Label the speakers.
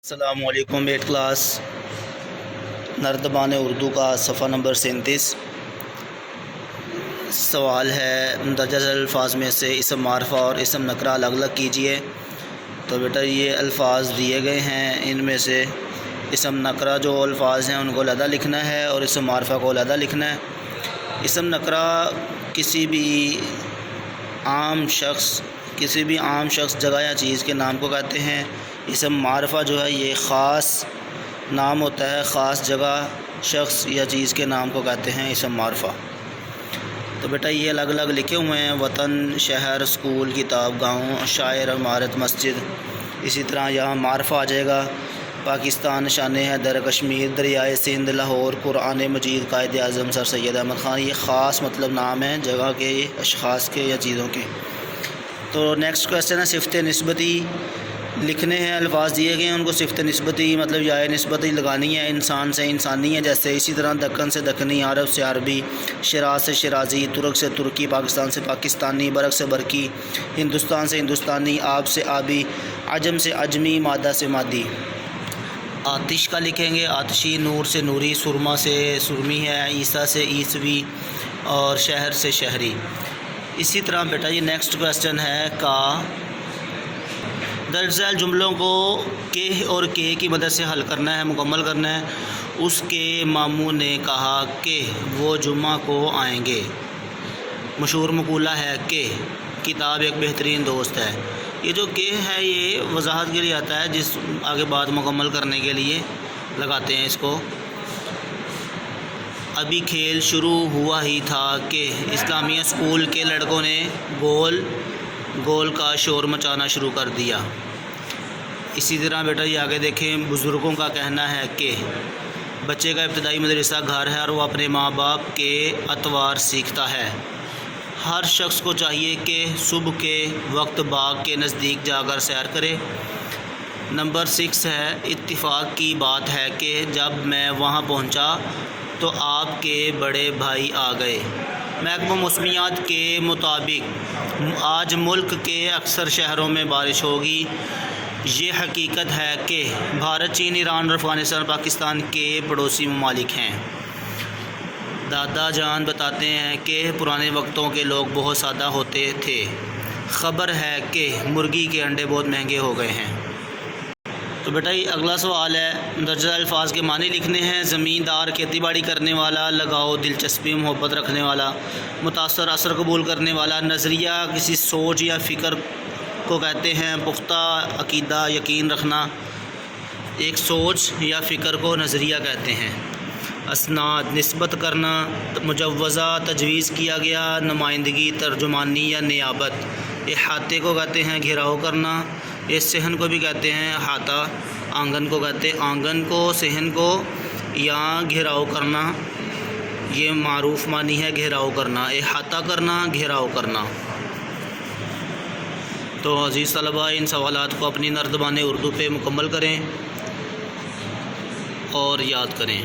Speaker 1: السلام علیکم۔ 8 کلاس نردبان اردو کا صفحہ نمبر 37 سوال ہے، مندرجہ ذیل الفاظ میں سے اسم معرفہ اور اسم نکرہ الگ الگ کیجیے۔ تو بیٹا یہ الفاظ دیے گئے ہیں، ان میں سے اسم نکرہ جو الفاظ ہیں ان کو علیحدہ لکھنا ہے اور اسم معرفہ کو علیحدہ لکھنا ہے۔ اسم نکرہ کسی بھی عام شخص جگہ یا چیز کے نام کو کہتے ہیں۔ اسم معرفہ جو ہے یہ خاص نام ہوتا ہے، خاص جگہ، شخص یا چیز کے نام کو کہتے ہیں اسم معرفہ۔ تو بیٹا یہ الگ الگ لکھے ہوئے ہیں، وطن، شہر، اسکول، کتاب، گاؤں، شاعر، عمارت، مسجد۔ اسی طرح یہاں معرفہ آ جائے گا، پاکستان، نشان حیدر، کشمیر، دریائے سندھ، لاہور، قرآن مجید، قائد اعظم سر سید احمد خان۔ یہ خاص مطلب نام ہیں جگہ کے، اشخاص کے یا چیزوں کے۔ تو نیکسٹ کویسچن ہے صفت نسبتی لکھنے ہیں، الفاظ دیے گئے ہیں ان کو صفت نسبتی مطلب یا نسبتی لگانی ہے۔ انسان سے انسانی ہے جیسے، اسی طرح دکن سے دکنی، عرب سے عربی، شیراز سے شیرازی، ترک سے ترکی، پاکستان سے پاکستانی، برق سے برقی، ہندوستان سے ہندوستانی، آب سے آبی، عجم سے عجمی، مادہ سے مادی۔ آتش کا لکھیں گے، آتشی، نور سے نوری، سرما سے سرمی ہے، عیسیٰ سے عیسوی اور شہر سے شہری۔ اسی طرح بیٹا یہ نیکسٹ کویسچن ہے کا درج ذیل جملوں کو کہ اور کے کی مدد سے حل کرنا ہے، مکمل کرنا ہے۔ اس کے ماموں نے کہا کہ وہ جمعہ کو آئیں گے۔ مشہور مقولہ ہے کہ کتاب ایک بہترین دوست ہے۔ یہ جو کہ ہے یہ وضاحت کے لیے آتا ہے، جس آگے بات مکمل کرنے کے لیے لگاتے ہیں اس کو۔ ابھی کھیل شروع ہوا ہی تھا کہ اسلامیہ اسکول کے لڑکوں نے گول کا شور مچانا شروع کر دیا۔ اسی طرح بیٹا یہ آگے دیکھیں، بزرگوں کا کہنا ہے کہ بچے کا ابتدائی مدرسہ گھر ہے اور وہ اپنے ماں باپ کے اطوار سیکھتا ہے۔ ہر شخص کو چاہیے کہ صبح کے وقت باغ کے نزدیک جا کر سیر کرے۔ نمبر 6 ہے، اتفاق کی بات ہے کہ جب میں وہاں پہنچا تو آپ کے بڑے بھائی آ گئے۔ محکمہ موسمیات کے مطابق آج ملک کے اکثر شہروں میں بارش ہوگی۔ یہ حقیقت ہے کہ بھارت، چین، ایران اور افغانستان پاکستان کے پڑوسی ممالک ہیں۔ دادا جان بتاتے ہیں کہ پرانے وقتوں کے لوگ بہت سادہ ہوتے تھے۔ خبر ہے کہ مرغی کے انڈے بہت مہنگے ہو گئے ہیں۔ تو بیٹا یہ اگلا سوال ہے، مندرجہ ذیل الفاظ کے معنی لکھنے ہیں۔ زمیندار، کھیتی باڑی کرنے والا، لگاؤ، دلچسپی، محبت رکھنے والا، متاثر، اثر قبول کرنے والا۔ نظریہ کسی سوچ یا فکر کو کہتے ہیں۔ پختہ عقیدہ، یقین رکھنا، ایک سوچ یا فکر کو نظریہ کہتے ہیں۔ اسناد، نسبت کرنا، مجوزہ، تجویز کیا گیا، نمائندگی، ترجمانی یا نیابت۔ احاطے کو کہتے ہیں گھیراؤ کرنا۔ یہ صحن کو بھی کہتے ہیں احاطہ۔ آنگن کو کہتے ہیں آنگن کو، صحن کو یا گھیراؤ کرنا، یہ معروف معنی ہے گھیراؤ کرنا، احاطہ کرنا، گھیراؤ کرنا۔ تو عزیز طلباء ان سوالات کو اپنی نردبان اردو پہ مکمل کریں اور یاد کریں۔